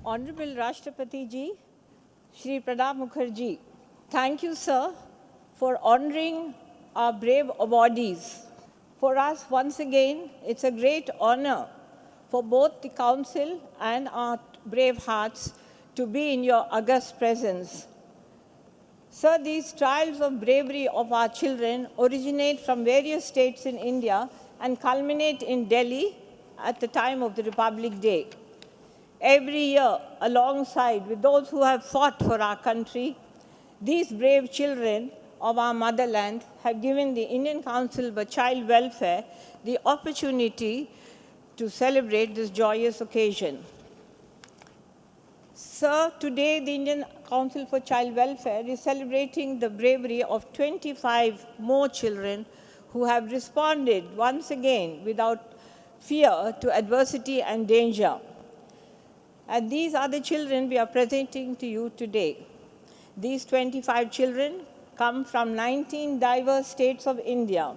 Honorable Rashtrapati Ji, Shri Pranab Mukherjee, thank you, sir, for honoring our brave awardees. For us, once again, it's a great honor for both the Council and our brave hearts to be in your august presence. Sir, these trials of bravery of our children originate from various states in India and culminate in Delhi at the time of the Republic Day. Every year, alongside with those who have fought for our country, these brave children of our motherland have given the Indian Council for Child Welfare the opportunity to celebrate this joyous occasion. Sir, today the Indian Council for Child Welfare is celebrating the bravery of 25 more children who have responded once again without fear to adversity and danger. And these are the children we are presenting to you today. These 25 children come from 19 diverse states of India,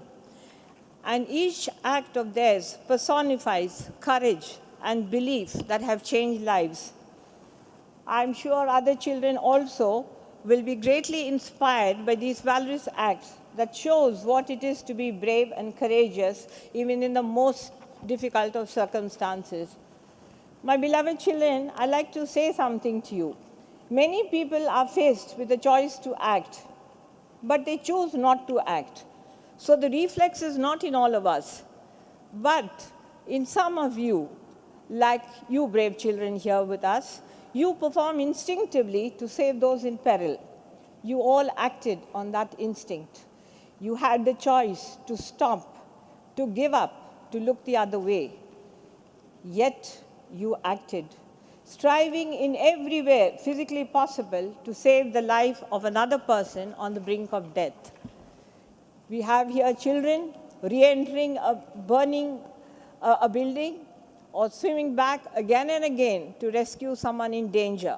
and each act of theirs personifies courage and belief that have changed lives. I'm sure other children also will be greatly inspired by these valorous acts that shows what it is to be brave and courageous even in the most difficult of circumstances. My beloved children, I'd like to say something to you. Many people are faced with the choice to act, but they choose not to act. So the reflex is not in all of us, but in some of you, like you brave children here with us, you perform instinctively to save those in peril. You all acted on that instinct. You had the choice to stop, to give up, to look the other way. Yet you acted, striving in every way physically possible to save the life of another person on the brink of death. We have here children re-entering a burning a building or swimming back again and again to rescue someone in danger.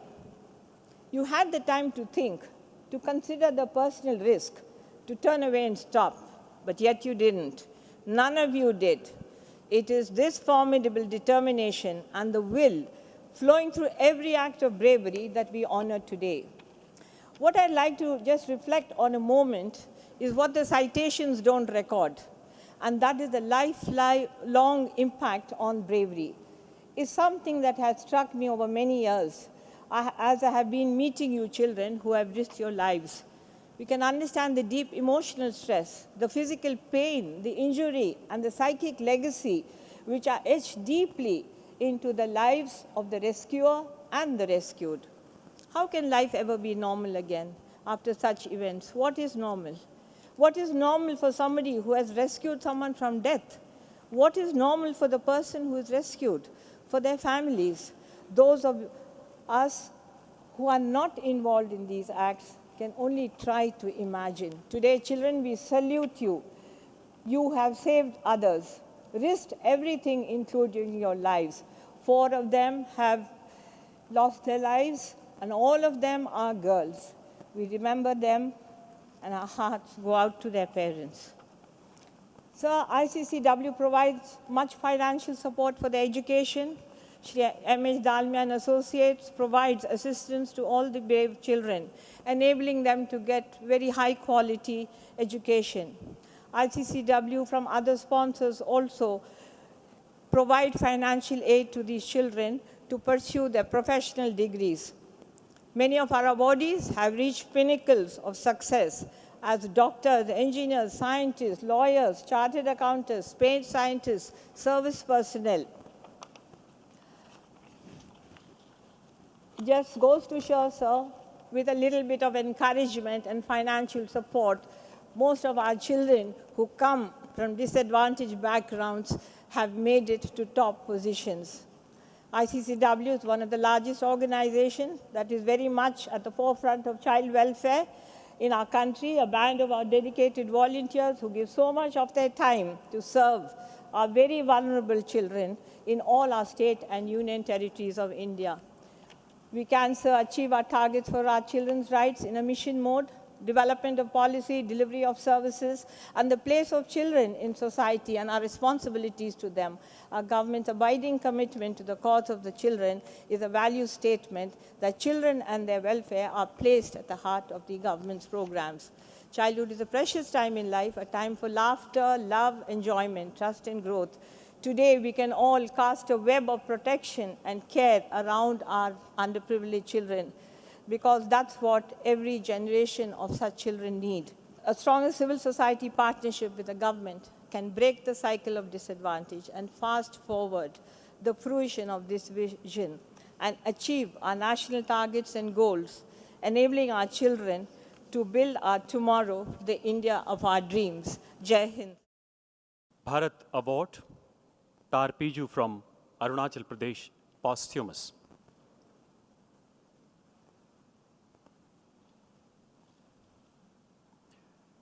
You had the time to think, to consider the personal risk, to turn away and stop, but yet you didn't. None of you did. It is this formidable determination and the will flowing through every act of bravery that we honor today. What I'd like to just reflect on a moment is what the citations don't record, and that is the lifelong impact on bravery. It's something that has struck me over many years as I have been meeting you children who have risked your lives. We can understand the deep emotional stress, the physical pain, the injury, and the psychic legacy which are etched deeply into the lives of the rescuer and the rescued. How can life ever be normal again after such events? What is normal? What is normal for somebody who has rescued someone from death? What is normal for the person who is rescued, for their families? Those of us who are not involved in these acts can only try to imagine. Today, children, we salute you. You have saved others, risked everything, including your lives. 4 of them have lost their lives, and all of them are girls. We remember them, and our hearts go out to their parents. Sir, ICCW provides much financial support for their education. Shri M.H. Dalmia and Associates provides assistance to all the brave children, enabling them to get very high quality education. ICCW from other sponsors also provide financial aid to these children to pursue their professional degrees. Many of our awardees have reached pinnacles of success as doctors, engineers, scientists, lawyers, chartered accountants, space scientists, service personnel. It just goes to show, sir, with a little bit of encouragement and financial support, most of our children who come from disadvantaged backgrounds have made it to top positions. ICCW is one of the largest organizations that is very much at the forefront of child welfare in our country, a band of our dedicated volunteers who give so much of their time to serve our very vulnerable children in all our state and union territories of India. We can, sir, achieve our targets for our children's rights in a mission mode development of policy, delivery of services, and the place of children in society and our responsibilities to them. Our government's abiding commitment to the cause of the children is a value statement that children and their welfare are placed at the heart of the government's programs. Childhood is a precious time in life, a time for laughter, love, enjoyment, trust, and growth. Today, we can all cast a web of protection and care around our underprivileged children, because that's what every generation of such children need. A stronger civil society partnership with the government can break the cycle of disadvantage and fast forward the fruition of this vision and achieve our national targets and goals, enabling our children to build our tomorrow, the India of our dreams. Jai Hind. Bharat Award, Tarpiju from Arunachal Pradesh, posthumous.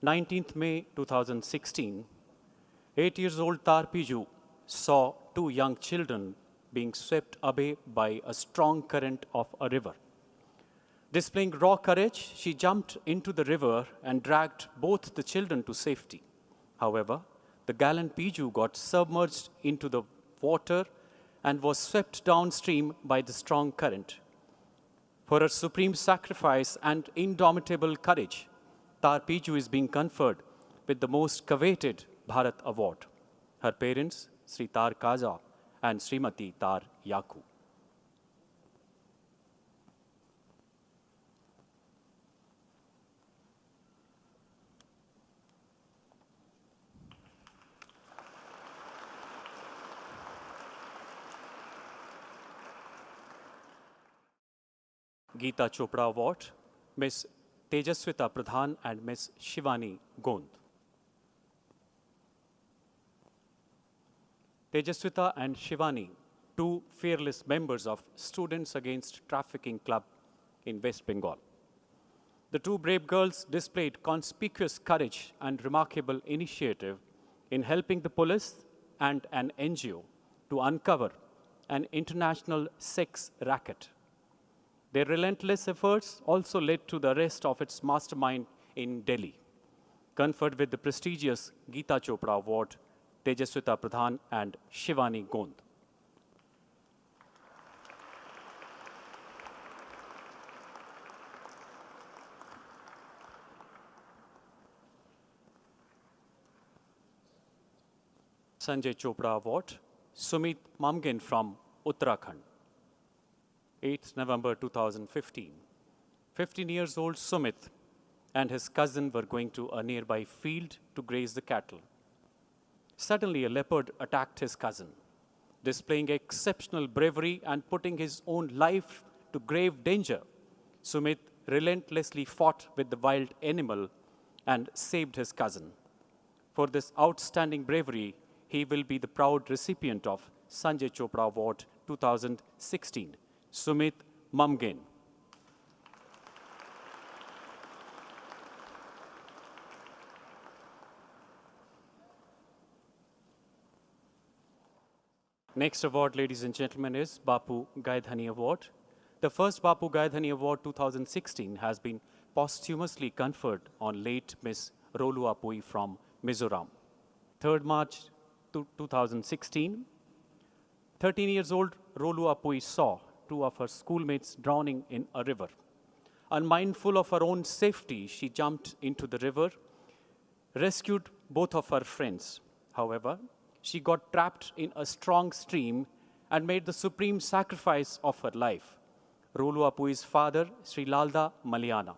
19th May 2016, 8 years old Tarpiju saw two young children being swept away by a strong current of a river. Displaying raw courage, she jumped into the river and dragged both the children to safety. However, the gallant Piju got submerged into the water and was swept downstream by the strong current. For her supreme sacrifice and indomitable courage, Tarpiju is being conferred with the most coveted Bharat Award. Her parents, Sri Tar Kaza and Srimati Tar Yaku. Geeta Chopra Award, Miss Tejaswita Pradhan and Miss Shivani Gond. Tejaswita and Shivani, two fearless members of Students Against Trafficking Club in West Bengal. The two brave girls displayed conspicuous courage and remarkable initiative in helping the police and an NGO to uncover an international sex racket. Their relentless efforts also led to the arrest of its mastermind in Delhi. Conferred with the prestigious Geeta Chopra Award, Tejaswita Pradhan and Shivani Gond. Sanjay Chopra Award, Sumit Mamgen from Uttarakhand. 8th November 2015. 15 years old Sumit and his cousin were going to a nearby field to graze the cattle. Suddenly, a leopard attacked his cousin. Displaying exceptional bravery and putting his own life to grave danger, Sumit relentlessly fought with the wild animal and saved his cousin. For this outstanding bravery, he will be the proud recipient of Sanjay Chopra Award 2016. Sumit Mamgen. Next award, ladies and gentlemen, is Bapu Gaidhani Award. The first Bapu Gaidhani Award 2016 has been posthumously conferred on late Miss Rolu Apui from Mizoram. 3rd March 2016, 13 years old Rolu Apui saw two of her schoolmates drowning in a river. Unmindful of her own safety, she jumped into the river, rescued both of her friends. However, she got trapped in a strong stream and made the supreme sacrifice of her life. Rolu Apui's father, Sri Lalda Maliana.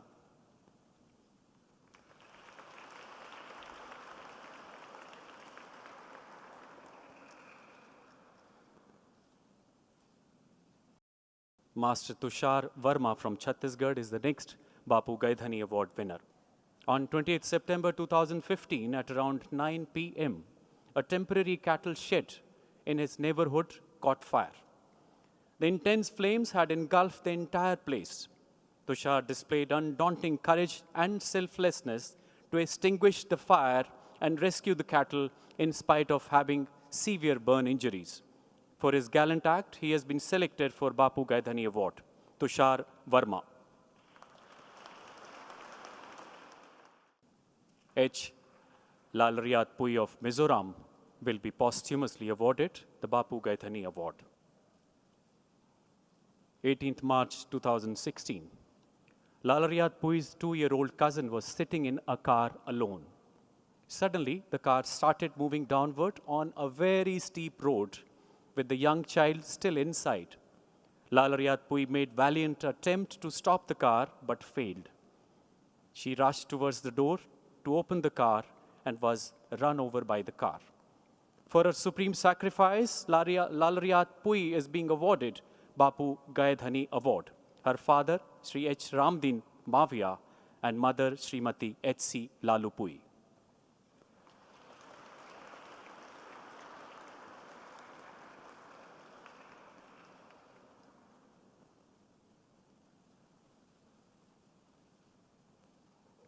Master Tushar Verma from Chhattisgarh is the next Bapu Gaidhani Award winner. On 28 September 2015 at around 9 p.m., a temporary cattle shed in his neighborhood caught fire. The intense flames had engulfed the entire place. Tushar displayed undaunting courage and selflessness to extinguish the fire and rescue the cattle in spite of having severe burn injuries. For his gallant act, he has been selected for Bapu Gaidhani Award. Tushar Verma. H. Lalriyat Pui of Mizoram will be posthumously awarded the Bapu Gaithani Award. 18th March 2016. Lalriyat Pui's 2-year-old cousin was sitting in a car alone. Suddenly, the car started moving downward on a very steep road with the young child still inside. Lalriyat Pui made valiant attempt to stop the car but failed. She rushed towards the door to open the car and was run over by the car. For her supreme sacrifice, Lalriyat Pui is being awarded Bapu Gaidhani Award. Her father, Sri H. Ramdin Mavia, and mother, Srimati H.C. Lalu Pui.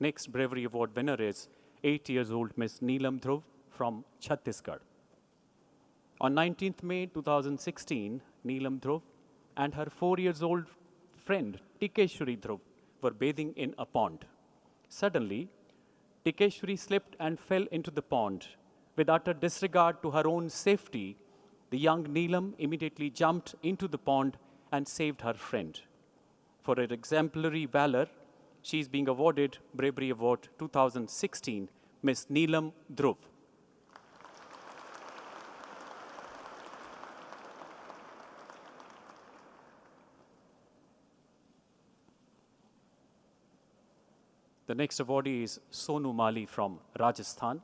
Next Bravery Award winner is 8 years old Miss Neelam Dhruv from Chhattisgarh. On 19th May 2016, Neelam Dhruv and her 4 years old friend Tikeshwari Dhruv were bathing in a pond. Suddenly, Tikeshwari slipped and fell into the pond. With utter disregard to her own safety, the young Neelam immediately jumped into the pond and saved her friend. For her exemplary valor, she is being awarded Bravery Award 2016, Miss Neelam Dhruv. The next awardee is Sonu Mali from Rajasthan.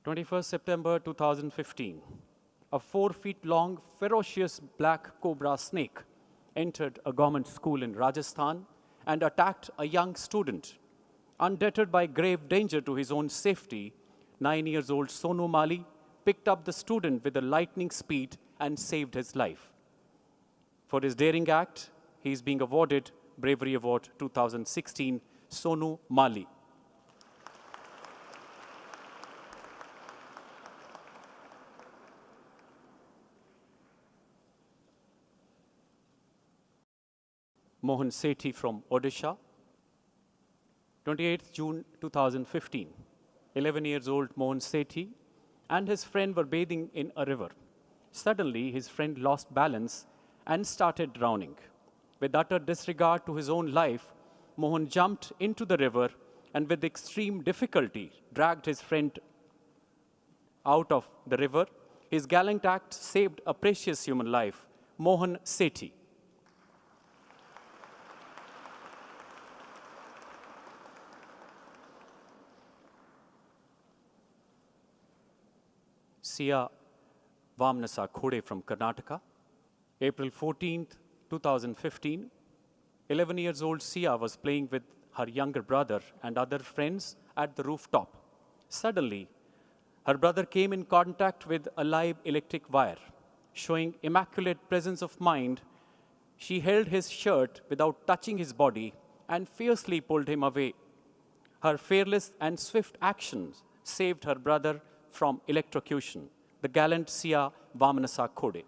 21st September 2015, a 4-feet-long, ferocious black cobra snake entered a government school in Rajasthan and attacked a young student. Undeterred by grave danger to his own safety, 9-year-old Sonu Mali picked up the student with a lightning speed and saved his life. For his daring act, he is being awarded Bravery Award 2016, Sonu Mali. Mohan Sethi from Odisha. 28th June 2015. 11 years old Mohan Sethi and his friend were bathing in a river. Suddenly, his friend lost balance and started drowning. With utter disregard to his own life, Mohan jumped into the river and with extreme difficulty dragged his friend out of the river. His gallant act saved a precious human life. Mohan Sethi. Sia Vamnasa Khode from Karnataka. April 14th, 2015. 11 years old Sia was playing with her younger brother and other friends at the rooftop. Suddenly, her brother came in contact with a live electric wire. Showing immaculate presence of mind, she held his shirt without touching his body and fiercely pulled him away. Her fearless and swift actions saved her brother from electrocution. The gallant Sia Vamanasa Khode.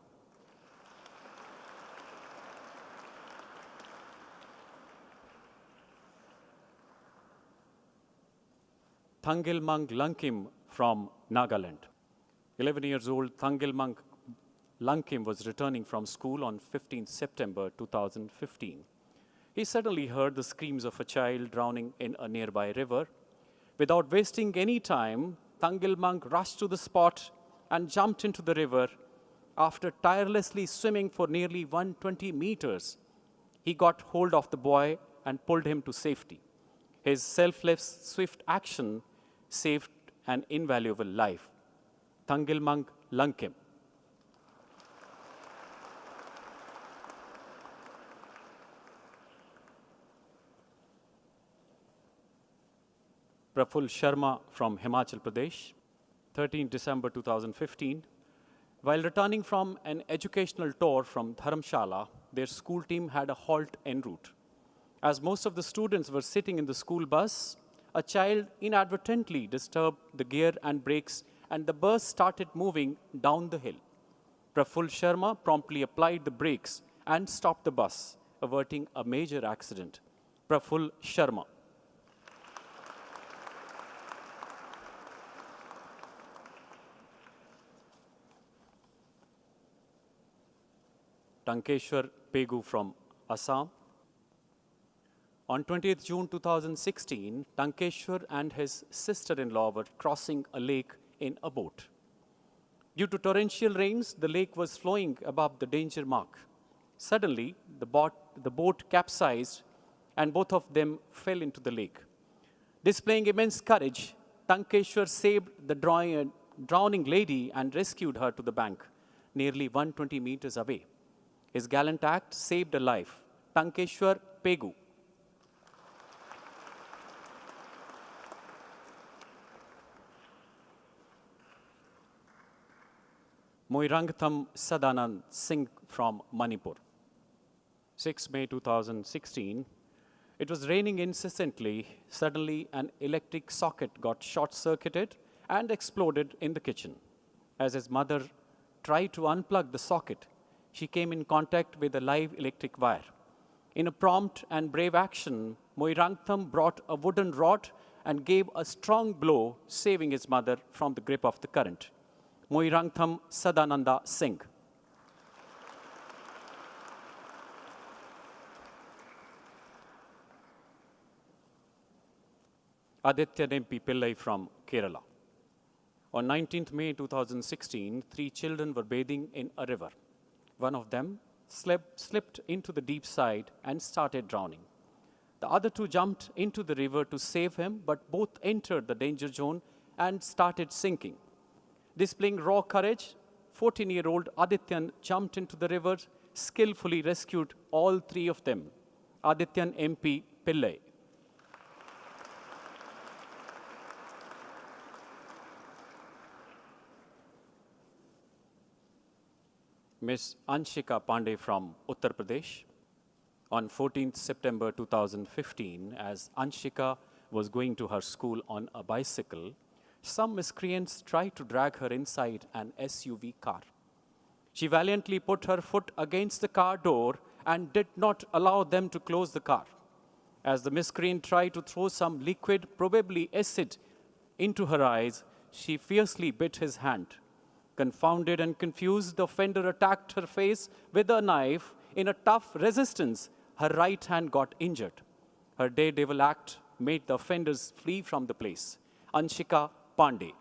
Thangilmang Lankim from Nagaland. 11 years old Thangilmang Lankim was returning from school on 15 September 2015. He suddenly heard the screams of a child drowning in a nearby river. Without wasting any time, Thangilmang rushed to the spot and jumped into the river. After tirelessly swimming for nearly 120 meters, he got hold of the boy and pulled him to safety. His selfless, swift action saved an invaluable life. Thangilmang Lankim. Praful Sharma from Himachal Pradesh. 13 December 2015. While returning from an educational tour from Dharamshala, their school team had a halt en route. As most of the students were sitting in the school bus, a child inadvertently disturbed the gear and brakes, and the bus started moving down the hill. Praful Sharma promptly applied the brakes and stopped the bus, averting a major accident. Praful Sharma. Tankeshwar Pegu from Assam. On 20th June 2016, Tankeshwar and his sister-in-law were crossing a lake in a boat. Due to torrential rains, the lake was flowing above the danger mark. Suddenly, the boat capsized and both of them fell into the lake. Displaying immense courage, Tankeshwar saved the drowning lady and rescued her to the bank, nearly 120 meters away. His gallant act saved a life. Tankeshwar Pegu. Moirangtham Sadanand Singh from Manipur. 6 May 2016. It was raining incessantly. Suddenly, an electric socket got short-circuited and exploded in the kitchen. As his mother tried to unplug the socket, she came in contact with a live electric wire. In a prompt and brave action, Moirangtham brought a wooden rod and gave a strong blow, saving his mother from the grip of the current. Moirangtham Sadananda Singh. Aditya Nempi Pillai from Kerala. On 19th May 2016, 3 children were bathing in a river. One of them slipped into the deep side and started drowning. The other 2 jumped into the river to save him, but both entered the danger zone and started sinking. Displaying raw courage, 14-year-old Adityan jumped into the river, skillfully rescued all 3 of them. Adityan MP Pillai. Miss Anshika Pandey from Uttar Pradesh. On 14th September 2015, as Anshika was going to her school on a bicycle, some miscreants tried to drag her inside an SUV car. She valiantly put her foot against the car door and did not allow them to close the car. As the miscreant tried to throw some liquid, probably acid, into her eyes, she fiercely bit his hand. Confounded and confused, the offender attacked her face with a knife. In a tough resistance, her right hand got injured. Her daredevil act made the offenders flee from the place. Anshika Pandey.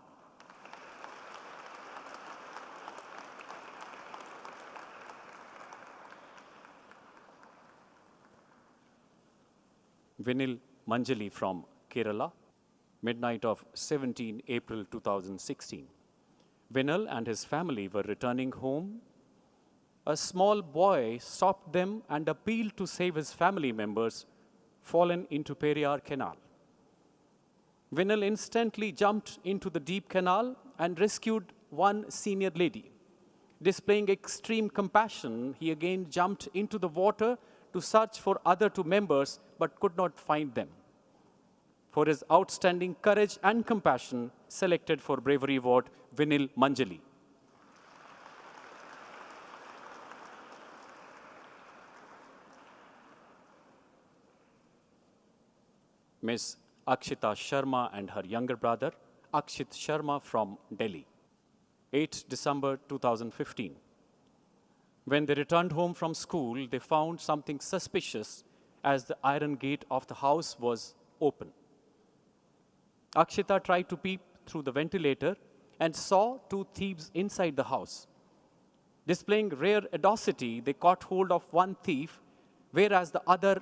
Vinil Manjali from Kerala. Midnight of 17 April 2016. Vinal and his family were returning home. A small boy stopped them and appealed to save his family members fallen into Periyar Canal. Vinal instantly jumped into the deep canal and rescued one senior lady. Displaying extreme compassion, he again jumped into the water to search for other 2 members but could not find them. For his outstanding courage and compassion, selected for Bravery Award, Vinil Manjali. Miss Akshita Sharma and her younger brother, Akshit Sharma from Delhi. 8 December 2015. When they returned home from school, they found something suspicious as the iron gate of the house was open. Akshita tried to peep through the ventilator and saw 2 thieves inside the house. Displaying rare audacity, they caught hold of one thief, whereas the other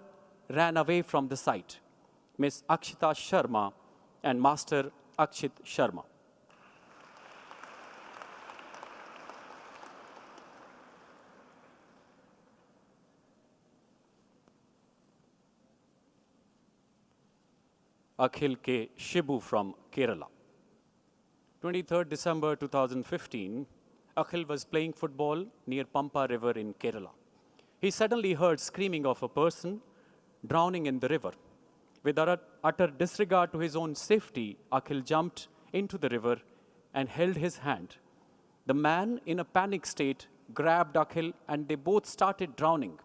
ran away from the site. Miss Akshita Sharma and Master Akshit Sharma. Akhil K. Shibu from Kerala. 23rd December 2015, Akhil was playing football near Pampa River in Kerala. He suddenly heard screaming of a person drowning in the river. With utter disregard to his own safety, Akhil jumped into the river and held his hand. The man, in a panic state, grabbed Akhil and they both started drowning.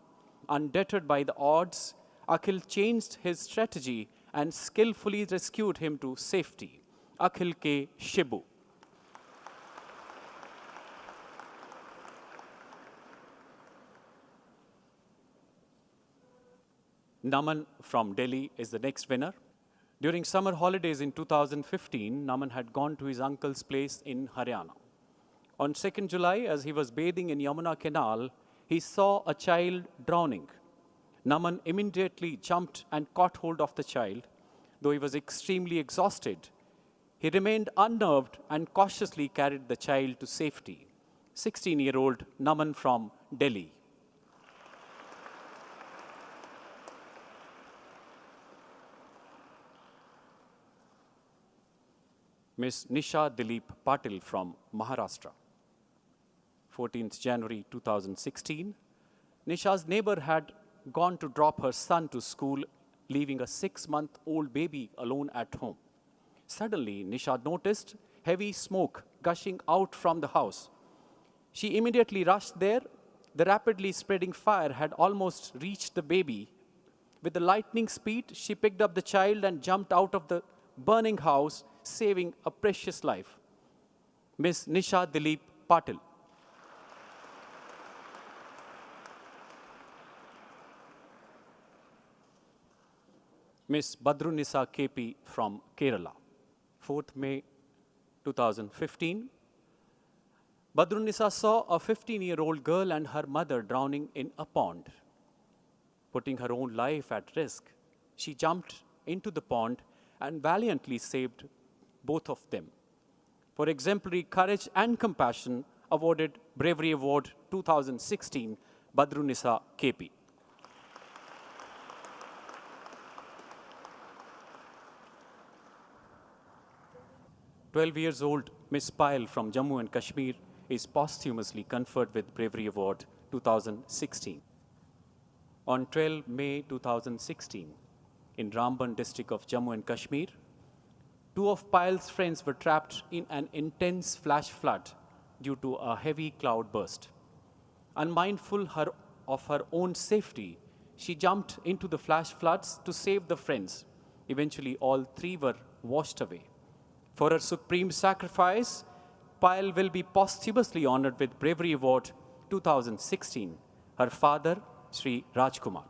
Undeterred by the odds, Akhil changed his strategy and skillfully rescued him to safety. Akhil K. Shibu. Naman from Delhi is the next winner. During summer holidays in 2015, Naman had gone to his uncle's place in Haryana. On 2nd July, as he was bathing in Yamuna Canal, he saw a child drowning. Naman immediately jumped and caught hold of the child. Though he was extremely exhausted, he remained unnerved and cautiously carried the child to safety. 16-year-old Naman from Delhi. Miss Nisha Dilip Patil from Maharashtra. 14th January 2016. Nisha's neighbor had gone to drop her son to school, leaving a 6-month-old baby alone at home. Suddenly, Nisha noticed heavy smoke gushing out from the house. She immediately rushed there. The rapidly spreading fire had almost reached the baby. With the lightning speed, she picked up the child and jumped out of the burning house, saving a precious life. Miss Nisha Dilip Patil. Miss Badrunisa KP from Kerala. 4th May 2015. Badrunisa saw a 15-year-old girl and her mother drowning in a pond. Putting her own life at risk, she jumped into the pond and valiantly saved both of them. For exemplary courage and compassion, awarded Bravery Award 2016, Badrunisa KP. "12-year-old Miss Payal from Jammu and Kashmir is posthumously conferred with Bravery Award 2016. On 12 May 2016, in Ramban district of Jammu and Kashmir, 2 of Payal's friends were trapped in an intense flash flood due to a heavy cloud burst. Unmindful of her own safety, she jumped into the flash floods to save the friends. Eventually, all 3 were washed away. For her supreme sacrifice, Payal will be posthumously honored with Bravery Award 2016. Her father, Sri Rajkumar.